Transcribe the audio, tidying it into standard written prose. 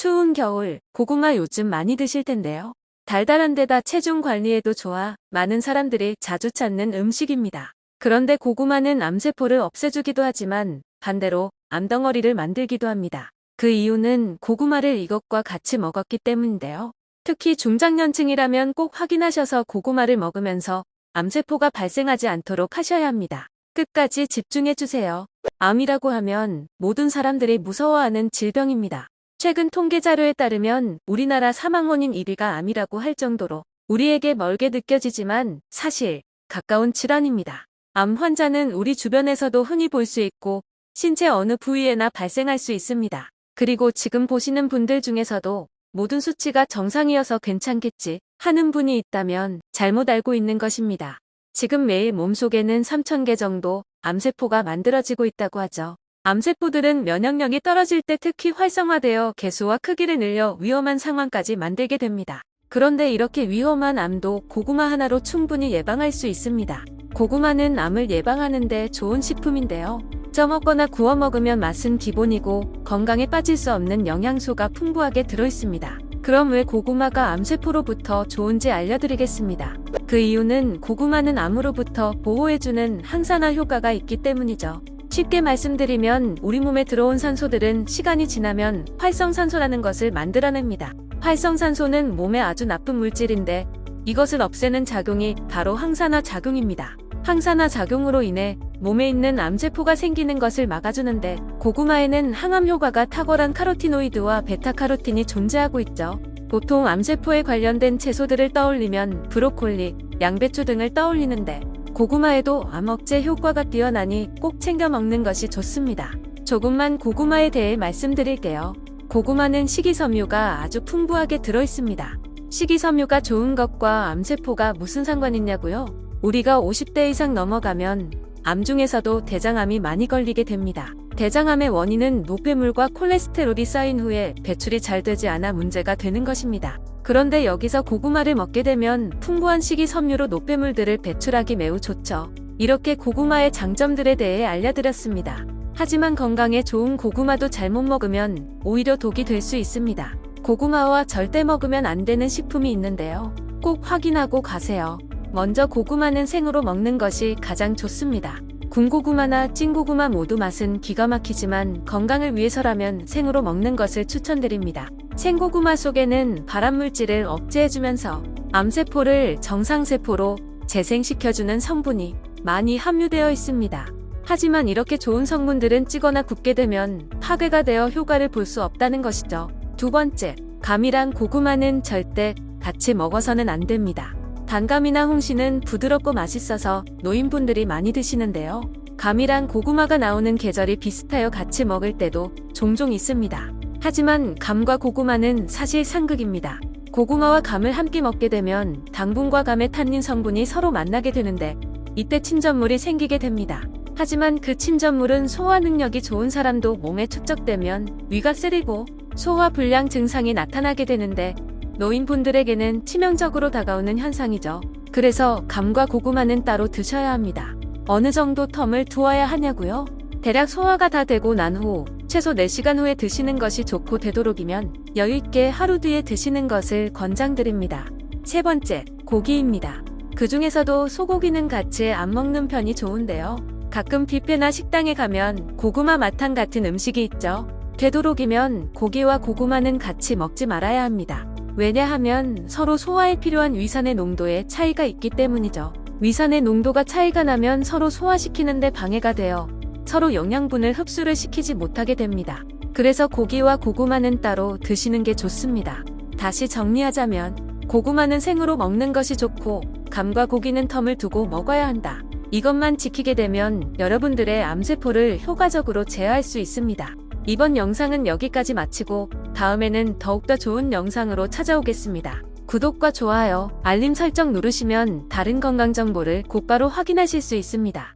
추운 겨울, 고구마 요즘 많이 드실 텐데요. 달달한 데다 체중 관리에도 좋아 많은 사람들이 자주 찾는 음식입니다. 그런데 고구마는 암세포를 없애주기도 하지만 반대로 암덩어리를 만들기도 합니다. 그 이유는 고구마를 이것과 같이 먹었기 때문인데요. 특히 중장년층이라면 꼭 확인하셔서 고구마를 먹으면서 암세포가 발생하지 않도록 하셔야 합니다. 끝까지 집중해주세요. 암이라고 하면 모든 사람들이 무서워하는 질병입니다. 최근 통계 자료에 따르면 우리나라 사망 원인 1위가 암이라고 할 정도로 우리에게 멀게 느껴지지만 사실 가까운 질환입니다. 암 환자는 우리 주변에서도 흔히 볼 수 있고 신체 어느 부위에나 발생할 수 있습니다. 그리고 지금 보시는 분들 중에서도 모든 수치가 정상이어서 괜찮겠지 하는 분이 있다면 잘못 알고 있는 것입니다. 지금 매일 몸속에는 3,000개 정도 암세포가 만들어지고 있다고 하죠. 암세포들은 면역력이 떨어질 때 특히 활성화되어 개수와 크기를 늘려 위험한 상황까지 만들게 됩니다. 그런데 이렇게 위험한 암도 고구마 하나로 충분히 예방할 수 있습니다. 고구마는 암을 예방하는 데 좋은 식품인데요. 쪄먹거나 구워 먹으면 맛은 기본이고 건강에 빠질 수 없는 영양소가 풍부하게 들어있습니다. 그럼 왜 고구마가 암세포로부터 좋은지 알려드리겠습니다. 그 이유는 고구마는 암으로부터 보호해주는 항산화 효과가 있기 때문이죠. 쉽게 말씀드리면 우리 몸에 들어온 산소들은 시간이 지나면 활성산소라는 것을 만들어냅니다. 활성산소는 몸에 아주 나쁜 물질인데 이것을 없애는 작용이 바로 항산화 작용입니다. 항산화 작용으로 인해 몸에 있는 암세포가 생기는 것을 막아주는데 고구마에는 항암 효과가 탁월한 카로티노이드와 베타카로틴이 존재하고 있죠. 보통 암세포에 관련된 채소들을 떠올리면 브로콜리, 양배추 등을 떠올리는데 고구마에도 암 억제 효과가 뛰어나니 꼭 챙겨 먹는 것이 좋습니다. 조금만 고구마에 대해 말씀드릴게요. 고구마는 식이섬유가 아주 풍부하게 들어있습니다. 식이섬유가 좋은 것과 암세포가 무슨 상관 있냐고요? 우리가 50대 이상 넘어가면 암 중에서도 대장암이 많이 걸리게 됩니다. 대장암의 원인은 노폐물과 콜레스테롤이 쌓인 후에 배출이 잘 되지 않아 문제가 되는 것입니다. 그런데 여기서 고구마를 먹게 되면 풍부한 식이섬유로 노폐물들을 배출하기 매우 좋죠. 이렇게 고구마의 장점들에 대해 알려드렸습니다. 하지만 건강에 좋은 고구마도 잘못 먹으면 오히려 독이 될 수 있습니다. 고구마와 절대 먹으면 안 되는 식품이 있는데요. 꼭 확인하고 가세요. 먼저 고구마는 생으로 먹는 것이 가장 좋습니다. 군고구마나 찐고구마 모두 맛은 기가 막히지만 건강을 위해서라면 생으로 먹는 것을 추천드립니다. 생고구마 속에는 발암물질을 억제해주면서 암세포를 정상세포로 재생시켜주는 성분이 많이 함유되어 있습니다. 하지만 이렇게 좋은 성분들은 찌거나 굽게 되면 파괴가 되어 효과를 볼 수 없다는 것이죠. 두 번째, 감이랑 고구마는 절대 같이 먹어서는 안 됩니다. 단감이나 홍시는 부드럽고 맛있어서 노인분들이 많이 드시는데요. 감이랑 고구마가 나오는 계절이 비슷하여 같이 먹을 때도 종종 있습니다. 하지만 감과 고구마는 사실 상극입니다. 고구마와 감을 함께 먹게 되면 당분과 감의 탄닌 성분이 서로 만나게 되는데 이때 침전물이 생기게 됩니다. 하지만 그 침전물은 소화 능력이 좋은 사람도 몸에 축적되면 위가 쓰리고 소화불량 증상이 나타나게 되는데 노인분들에게는 치명적으로 다가오는 현상이죠. 그래서 감과 고구마는 따로 드셔야 합니다. 어느 정도 텀을 두어야 하냐고요? 대략 소화가 다 되고 난 후 최소 4시간 후에 드시는 것이 좋고 되도록이면 여유있게 하루 뒤에 드시는 것을 권장드립니다. 세 번째, 고기입니다. 그 중에서도 소고기는 같이 안 먹는 편이 좋은데요. 가끔 뷔페나 식당에 가면 고구마 마탕 같은 음식이 있죠. 되도록이면 고기와 고구마는 같이 먹지 말아야 합니다. 왜냐하면 서로 소화에 필요한 위산의 농도에 차이가 있기 때문이죠. 위산의 농도가 차이가 나면 서로 소화시키는데 방해가 되어 서로 영양분을 흡수를 시키지 못하게 됩니다. 그래서 고기와 고구마는 따로 드시는 게 좋습니다. 다시 정리하자면 고구마는 생으로 먹는 것이 좋고 감과 고기는 텀을 두고 먹어야 한다. 이것만 지키게 되면 여러분들의 암세포를 효과적으로 제어할 수 있습니다. 이번 영상은 여기까지 마치고 다음에는 더욱더 좋은 영상으로 찾아오겠습니다. 구독과 좋아요, 알림 설정 누르시면 다른 건강 정보를 곧바로 확인하실 수 있습니다.